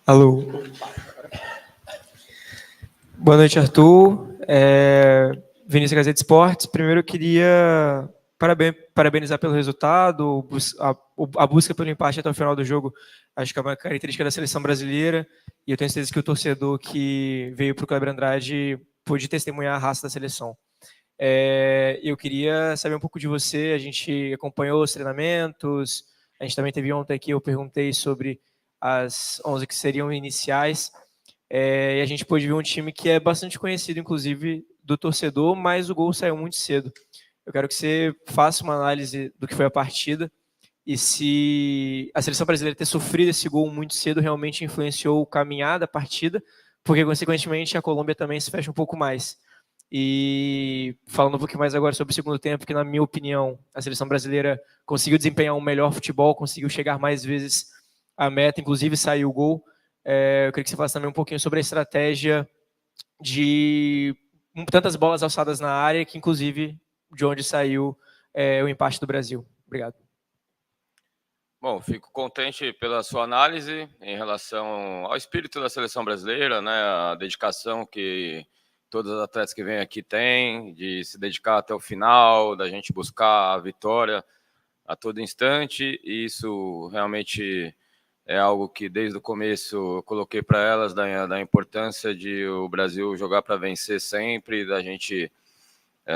Alô. Boa noite, Arthur. Vinícius Gazeta Esportes. Primeiro eu queria parabenizar pelo resultado, a busca pelo empate até o final do jogo. Acho que é uma característica da seleção brasileira e eu tenho certeza que o torcedor que veio para o Kleber Andrade pôde testemunhar a raça da seleção. Eu queria saber um pouco de você. A gente acompanhou os treinamentos, a gente também teve ontem aqui, eu perguntei sobre as 11 que seriam iniciais, e a gente pôde ver um time que é bastante conhecido, inclusive, do torcedor, mas o gol saiu muito cedo. Eu quero que você faça uma análise do que foi a partida e se a seleção brasileira ter sofrido esse gol muito cedo realmente influenciou o caminhar da partida, porque, consequentemente, a Colômbia também se fecha um pouco mais. E falando um pouquinho mais agora sobre o segundo tempo, que na minha opinião a seleção brasileira conseguiu desempenhar um melhor futebol, conseguiu chegar mais vezes à meta, inclusive saiu o gol. Eu queria que você falasse também um pouquinho sobre a estratégia de tantas bolas alçadas na área, que inclusive de onde saiu o empate do Brasil. Obrigado. Bom, fico contente pela sua análise em relação ao espírito da seleção brasileira, né, a dedicação que todos os atletas que vêm aqui têm, de se dedicar até o final, da gente buscar a vitória a todo instante, e isso realmente é algo que desde o começo eu coloquei para elas, da importância de o Brasil jogar para vencer sempre, da gente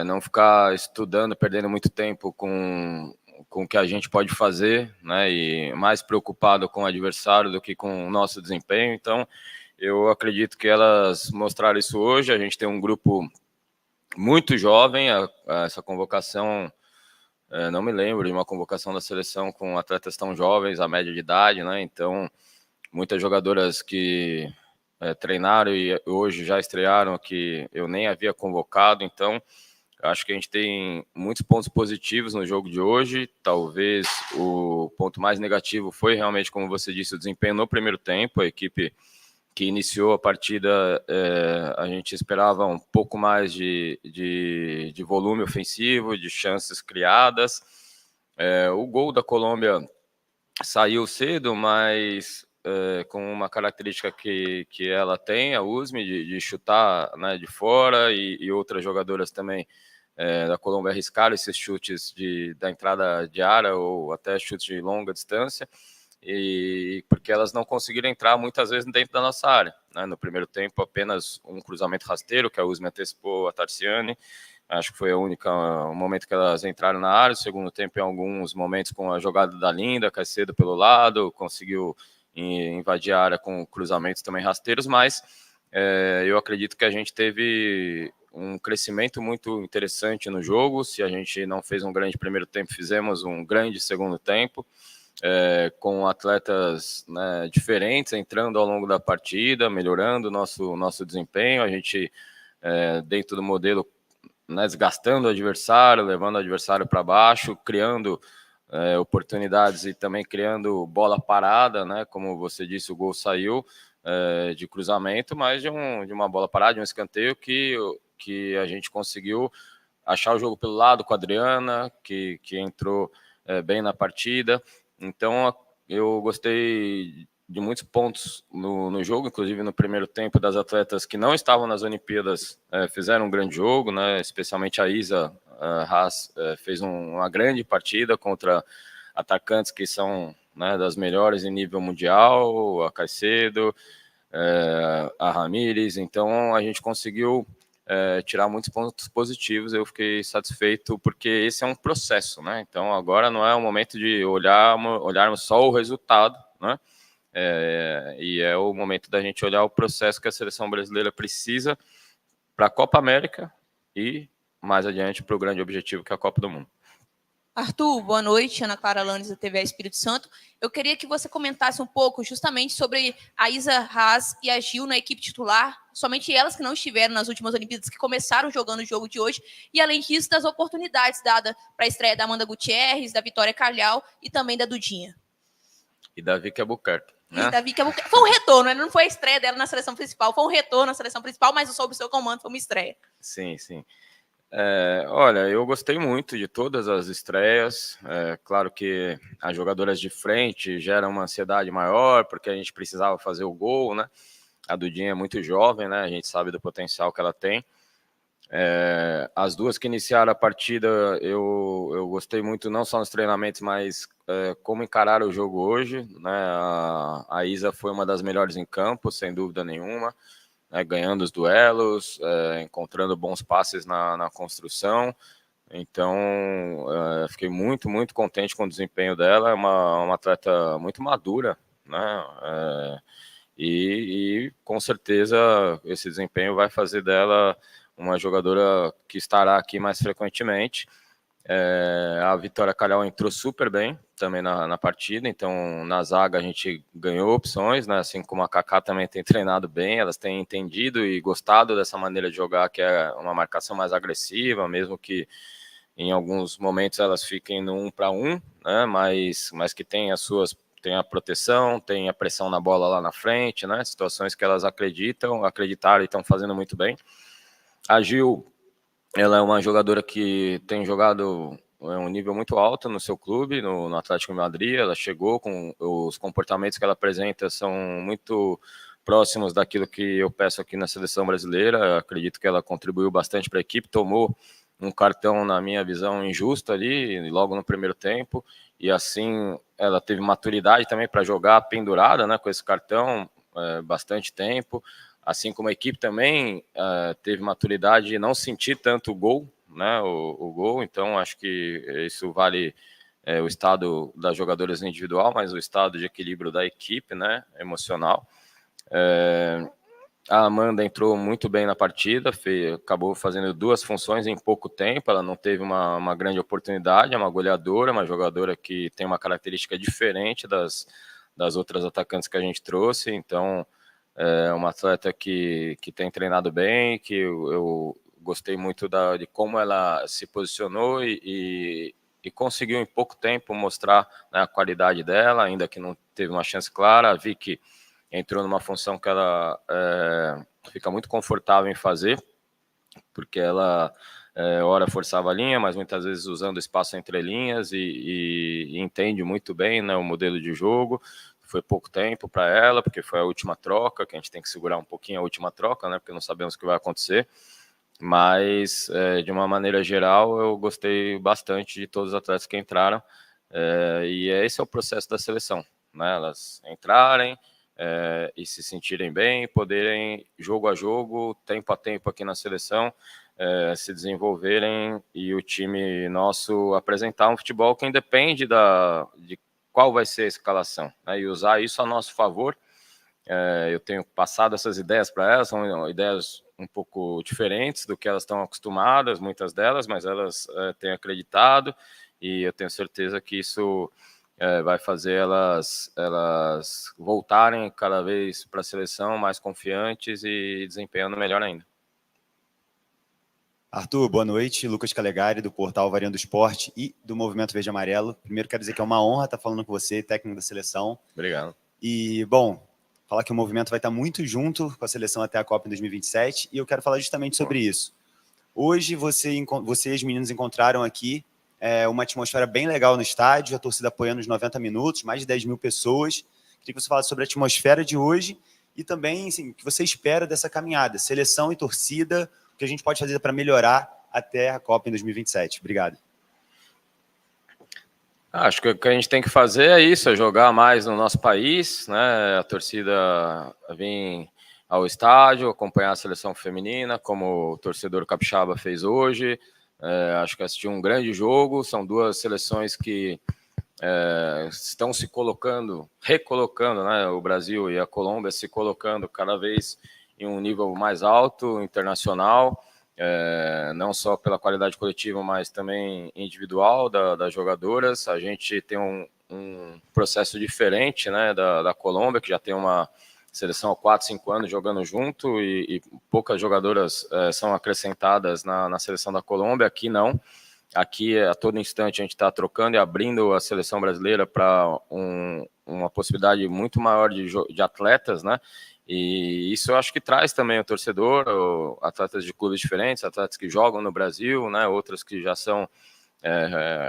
não ficar estudando, perdendo muito tempo com o que a gente pode fazer, né, e mais preocupado com o adversário do que com o nosso desempenho. Então, eu acredito que elas mostraram isso hoje. A gente tem um grupo muito jovem, essa convocação, não me lembro de uma convocação da seleção com atletas tão jovens, a média de idade, né, então muitas jogadoras que treinaram e hoje já estrearam, que eu nem havia convocado. Então, acho que a gente tem muitos pontos positivos no jogo de hoje. Talvez o ponto mais negativo foi realmente, como você disse, o desempenho no primeiro tempo. A equipe que iniciou a partida, a gente esperava um pouco mais de volume ofensivo, de chances criadas. O gol da Colômbia saiu cedo, mas com uma característica que ela tem, a Usme, de chutar, né, de fora, e outras jogadoras também da Colômbia arriscaram esses chutes da entrada de área ou até chutes de longa distância, e porque elas não conseguiram entrar muitas vezes dentro da nossa área, né? No primeiro tempo, apenas um cruzamento rasteiro, que a Usme antecipou a Tarciane. Acho que foi o momento que elas entraram na área. O segundo tempo, em alguns momentos, com a jogada da Linda, Caicedo pelo lado, conseguiu invadir a área com cruzamentos também rasteiros, mas eu acredito que a gente teve um crescimento muito interessante no jogo. Se a gente não fez um grande primeiro tempo, fizemos um grande segundo tempo, com atletas, né, diferentes entrando ao longo da partida, melhorando o nosso desempenho. A gente, dentro do modelo, né, desgastando o adversário, levando o adversário para baixo, criando oportunidades e também criando bola parada, né? Como você disse, o gol saiu de cruzamento, mas de uma bola parada, de um escanteio que a gente conseguiu achar o jogo pelo lado com a Adriana, que entrou bem na partida. Então, eu gostei de muitos pontos no jogo, inclusive no primeiro tempo, das atletas que não estavam nas Olimpíadas, fizeram um grande jogo, né? Especialmente a Isa Haas fez uma grande partida contra atacantes que são, né, das melhores em nível mundial, a Caicedo, a Ramírez. Então a gente conseguiu tirar muitos pontos positivos. Eu fiquei satisfeito porque esse é um processo, né? Então agora não é o momento de olharmos só o resultado, né? E é o momento da gente olhar o processo que a seleção brasileira precisa para a Copa América e mais adiante para o grande objetivo, que é a Copa do Mundo. Arthur, boa noite. Ana Clara Lanes, da TV Espírito Santo. Eu queria que você comentasse um pouco justamente sobre a Isa Haas e a Gil na equipe titular, somente elas que não estiveram nas últimas Olimpíadas, que começaram jogando o jogo de hoje, e além disso, das oportunidades dadas para a estreia da Amanda Gutierrez, da Vitória Calhau e também da Dudinha. E da Vicky Albuquerque, né? E da Vicky Albuquerque. Foi um retorno, não foi a estreia dela na seleção principal, foi um retorno na seleção principal, mas sob o seu comando foi uma estreia. Sim, sim. Olha, eu gostei muito de todas as estreias. Claro que as jogadoras de frente geram uma ansiedade maior, porque a gente precisava fazer o gol, né? A Dudinha é muito jovem, né? A gente sabe do potencial que ela tem. As duas que iniciaram a partida, eu gostei muito, não só nos treinamentos, mas como encararam o jogo hoje, né? A Isa foi uma das melhores em campo, sem dúvida nenhuma. Ganhando os duelos, encontrando bons passes na construção. Então, fiquei muito, muito contente com o desempenho dela. É uma atleta muito madura, né? E com certeza esse desempenho vai fazer dela uma jogadora que estará aqui mais frequentemente. A Vitória Calhau entrou super bem também na partida, então na zaga a gente ganhou opções, né? Assim como a Kaká também tem treinado bem, elas têm entendido e gostado dessa maneira de jogar, que é uma marcação mais agressiva, mesmo que em alguns momentos elas fiquem no 1 para 1, né? Mas que tem tem a proteção, tem a pressão na bola lá na frente, né? Situações que elas acreditaram e estão fazendo muito bem. A Gil, ela é uma jogadora que tem jogado um nível muito alto no seu clube, no Atlético de Madrid. Ela chegou com os comportamentos que ela apresenta são muito próximos daquilo que eu peço aqui na seleção brasileira. Eu acredito que ela contribuiu bastante para a equipe, tomou um cartão, na minha visão, injusto ali, logo no primeiro tempo, e assim ela teve maturidade também para jogar pendurada, né, com esse cartão, bastante tempo. Assim como a equipe também teve maturidade de não sentir tanto o gol, né, o gol. Então acho que isso vale o estado das jogadoras individual, mas o estado de equilíbrio da equipe, né, emocional. A Amanda entrou muito bem na partida, acabou fazendo duas funções em pouco tempo. Ela não teve uma grande oportunidade, é uma goleadora, uma jogadora que tem uma característica diferente das outras atacantes que a gente trouxe. Então é uma atleta que tem treinado bem, que eu gostei muito de como ela se posicionou e conseguiu em pouco tempo mostrar, né, a qualidade dela, ainda que não teve uma chance clara. A Vicky entrou numa função que ela fica muito confortável em fazer, porque ela ora forçava a linha, mas muitas vezes usando espaço entre linhas e entende muito bem, né, o modelo de jogo. Foi pouco tempo para ela, porque foi a última troca, que a gente tem que segurar um pouquinho a última troca, né, porque não sabemos o que vai acontecer. Mas, de uma maneira geral, eu gostei bastante de todos os atletas que entraram. E esse é o processo da seleção, né? Elas entrarem e se sentirem bem, poderem, jogo a jogo, tempo a tempo aqui na seleção, se desenvolverem e o time nosso apresentar um futebol que independe de qual vai ser a escalação, né? E usar isso a nosso favor. Eu tenho passado essas ideias para elas, são ideias um pouco diferentes do que elas estão acostumadas, muitas delas, mas elas têm acreditado e eu tenho certeza que isso vai fazer elas voltarem cada vez para a seleção mais confiantes e desempenhando melhor ainda. Arthur, boa noite. Lucas Calegari, do portal Variando Esporte e do Movimento Verde Amarelo. Primeiro, quero dizer que é uma honra estar falando com você, técnico da seleção. Obrigado. E, bom, falar que o movimento vai estar muito junto com a seleção até a Copa em 2027, e eu quero falar justamente sobre isso. Hoje, você e os meninos encontraram aqui uma atmosfera bem legal no estádio, a torcida apoiando os 90 minutos, mais de 10 mil pessoas. Queria que você falasse sobre a atmosfera de hoje e também, assim, o que você espera dessa caminhada, seleção e torcida, o que a gente pode fazer para melhorar até a Copa em 2027. Obrigado. Acho que o que a gente tem que fazer é isso, é jogar mais no nosso país, né? A torcida vir ao estádio, acompanhar a seleção feminina, como o torcedor capixaba fez hoje. Acho que assistiu um grande jogo. São duas seleções que estão se recolocando, né? O Brasil e a Colômbia se colocando cada vez em um nível mais alto, internacional. Não só pela qualidade coletiva, mas também individual das jogadoras. A gente tem um processo diferente, né, da Colômbia, que já tem uma seleção há 4, 5 anos jogando junto e poucas jogadoras são acrescentadas na seleção da Colômbia. Aqui não. Aqui, a todo instante, a gente está trocando e abrindo a seleção brasileira para uma possibilidade muito maior de atletas, né? E isso eu acho que traz também o torcedor, atletas de clubes diferentes, atletas que jogam no Brasil, né, outras que já são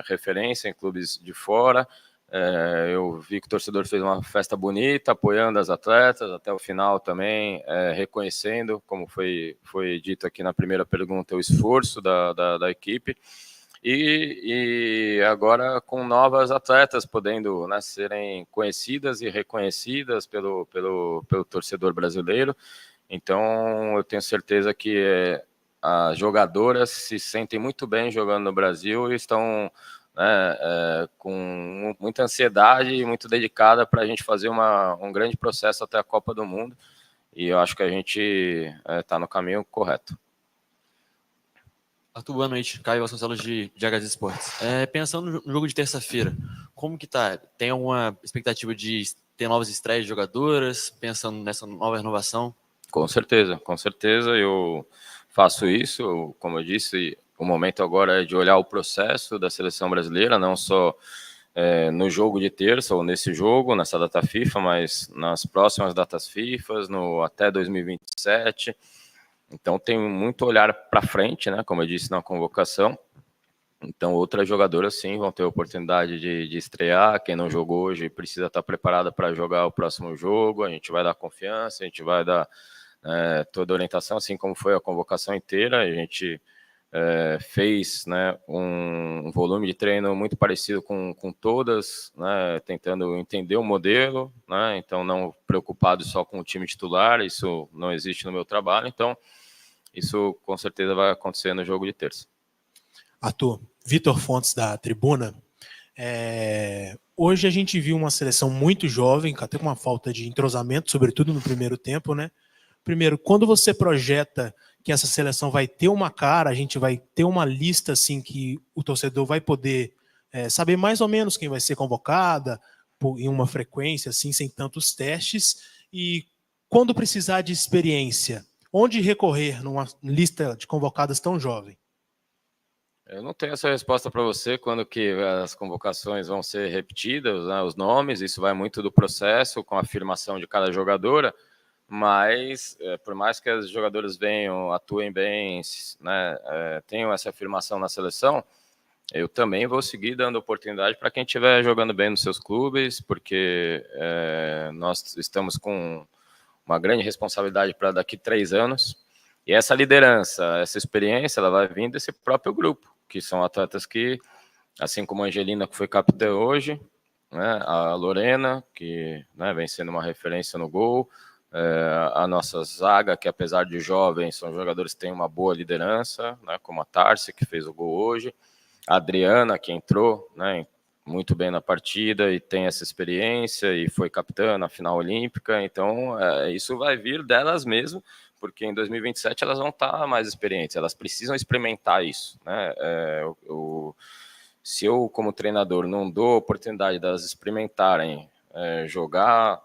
referência em clubes de fora. Eu vi que o torcedor fez uma festa bonita, apoiando as atletas até o final também, reconhecendo, como foi dito aqui na primeira pergunta, o esforço da equipe. E agora com novas atletas podendo, né, serem conhecidas e reconhecidas pelo torcedor brasileiro. Então eu tenho certeza que as jogadoras se sentem muito bem jogando no Brasil e estão, né, com muita ansiedade e muito dedicada para a gente fazer um grande processo até a Copa do Mundo. E eu acho que a gente está no caminho correto. Arthur, boa noite. Caio Vasconcelos de HZ Esportes. Pensando no jogo de terça-feira, como que tá? Tem alguma expectativa de ter novas estreias de jogadoras, pensando nessa nova renovação? Com certeza. Eu faço isso, como eu disse, o momento agora é de olhar o processo da seleção brasileira, não só no jogo de terça ou nesse jogo, nessa data FIFA, mas nas próximas datas FIFA, até 2027. Então tem muito olhar para frente, né? Como eu disse na convocação. Então outras jogadoras sim vão ter a oportunidade de estrear. Quem não jogou hoje precisa estar preparada para jogar o próximo jogo. A gente vai dar confiança, a gente vai dar toda a orientação, assim como foi a convocação inteira. A gente fez, né, um volume de treino muito parecido com todas, né, tentando entender o modelo, né, então não preocupado só com o time titular, isso não existe no meu trabalho, então isso com certeza vai acontecer no jogo de terça. Arthur, Vitor Fontes da Tribuna. Hoje a gente viu uma seleção muito jovem, até com uma falta de entrosamento, sobretudo no primeiro tempo, né? Primeiro, quando você projeta que essa seleção vai ter uma cara, a gente vai ter uma lista assim que o torcedor vai poder saber mais ou menos quem vai ser convocada em uma frequência assim, sem tantos testes, e quando precisar de experiência, onde recorrer numa lista de convocadas tão jovem? Eu não tenho essa resposta para você, quando que as convocações vão ser repetidas, né, os nomes, isso vai muito do processo, com a afirmação de cada jogadora, mas por mais que as jogadoras venham, atuem bem, né, tenham essa afirmação na seleção, eu também vou seguir dando oportunidade para quem estiver jogando bem nos seus clubes, porque nós estamos com uma grande responsabilidade para daqui 3 anos, e essa liderança, essa experiência, ela vai vir desse próprio grupo, que são atletas que, assim como a Angelina, que foi capitã hoje, né, a Lorena, que, né, vem sendo uma referência no gol, a nossa zaga, que apesar de jovens, são jogadores que têm uma boa liderança, né, como a Tarsi, que fez o gol hoje, a Adriana, que entrou, né, muito bem na partida e tem essa experiência e foi capitã na final olímpica, então isso vai vir delas mesmo, porque em 2027 elas vão estar mais experientes, elas precisam experimentar isso, né? Se eu, como treinador, não dou a oportunidade delas experimentarem jogar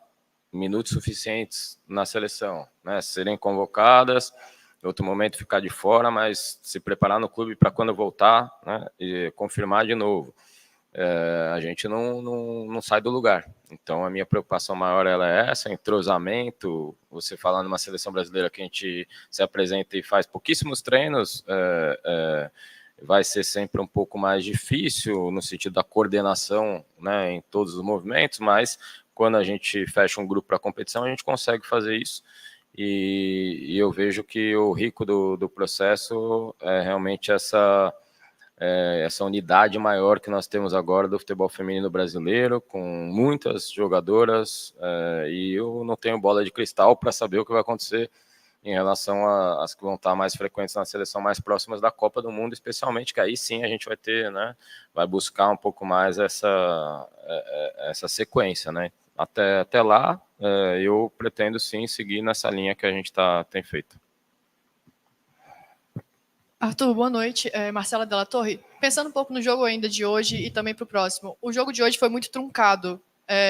minutos suficientes na seleção, né, serem convocadas, em outro momento ficar de fora, mas se preparar no clube para quando voltar, né, e confirmar de novo, a gente não sai do lugar. Então a minha preocupação maior ela é essa, entrosamento. Você falando numa seleção brasileira que a gente se apresenta e faz pouquíssimos treinos, vai ser sempre um pouco mais difícil no sentido da coordenação, né, em todos os movimentos, mas quando a gente fecha um grupo para competição, a gente consegue fazer isso. E eu vejo que o rico do processo é realmente essa unidade maior que nós temos agora do futebol feminino brasileiro, com muitas jogadoras, e eu não tenho bola de cristal para saber o que vai acontecer em relação às que vão estar mais frequentes na seleção, mais próximas da Copa do Mundo, especialmente, que aí sim a gente vai ter, né, vai buscar um pouco mais essa sequência, né? Até lá, eu pretendo sim seguir nessa linha que a gente tem feito. Arthur, boa noite. Marcela Della Torre. Pensando um pouco no jogo ainda de hoje e também para o próximo, o jogo de hoje foi muito truncado.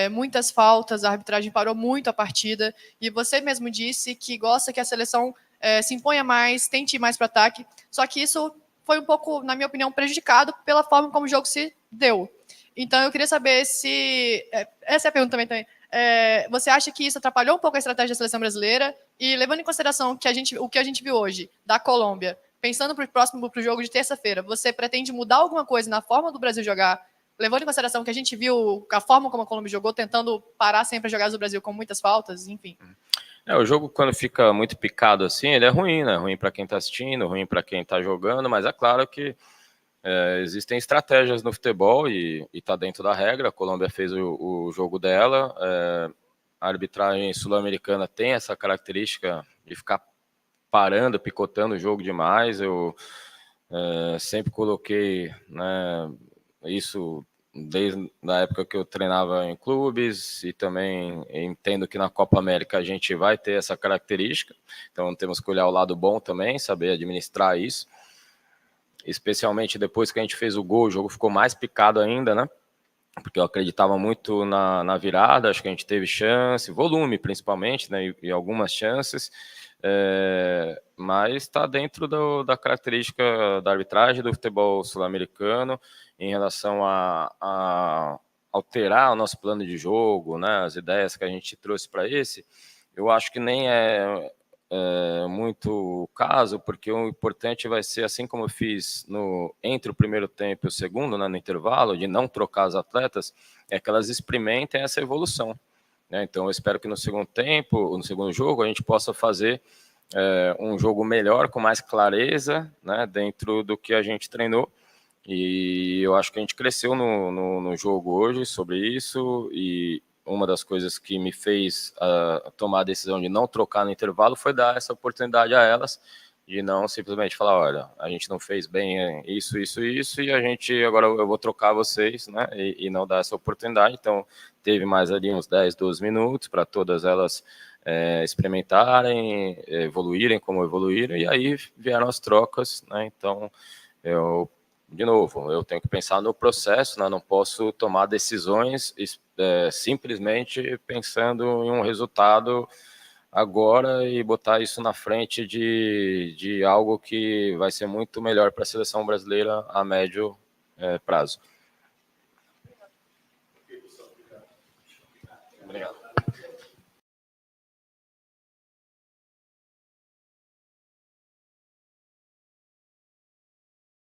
Muitas faltas, a arbitragem parou muito a partida, e você mesmo disse que gosta que a seleção se imponha mais, tente ir mais para o ataque, só que isso foi um pouco, na minha opinião, prejudicado pela forma como o jogo se deu. Então eu queria saber se... essa é a pergunta também. você acha que isso atrapalhou um pouco a estratégia da seleção brasileira? E levando em consideração o que a gente viu hoje da Colômbia, pensando para o jogo de terça-feira, você pretende mudar alguma coisa na forma do Brasil jogar, levando em consideração que a gente viu a forma como a Colômbia jogou, tentando parar sempre as jogadas do Brasil com muitas faltas, enfim? O jogo, quando fica muito picado assim, ele é ruim, né? Ruim para quem está assistindo, ruim para quem está jogando, mas é claro que existem estratégias no futebol e está dentro da regra. A Colômbia fez o jogo dela. A arbitragem sul-americana tem essa característica de ficar parando, picotando o jogo demais. Eu sempre coloquei, né, isso desde a época que eu treinava em clubes, e também entendo que na Copa América a gente vai ter essa característica. Então temos que olhar o lado bom também, saber administrar isso. Especialmente depois que a gente fez o gol, o jogo ficou mais picado ainda, né? Porque eu acreditava muito na virada, acho que a gente teve chance, volume principalmente, né? E algumas chances, mas está dentro da característica da arbitragem do futebol sul-americano em relação a alterar o nosso plano de jogo, né? As ideias que a gente trouxe para esse, eu acho que nem é muito o caso, porque o importante vai ser, assim como eu fiz entre o primeiro tempo e o segundo, né, no intervalo, de não trocar as atletas, é que elas experimentem essa evolução, né? Então eu espero que no segundo tempo, no segundo jogo, a gente possa fazer um jogo melhor, com mais clareza, né, dentro do que a gente treinou, e eu acho que a gente cresceu no jogo hoje sobre isso, e uma das coisas que me fez tomar a decisão de não trocar no intervalo foi dar essa oportunidade a elas, de não simplesmente falar, olha, a gente não fez bem isso, e agora eu vou trocar vocês, né, e não dar essa oportunidade. Então teve mais ali uns 10, 12 minutos para todas elas experimentarem, evoluírem como evoluíram, e aí vieram as trocas, né? Então de novo, eu tenho que pensar no processo, né? Não posso tomar decisões simplesmente pensando em um resultado agora e botar isso na frente de algo que vai ser muito melhor para a seleção brasileira a médio prazo. Obrigado.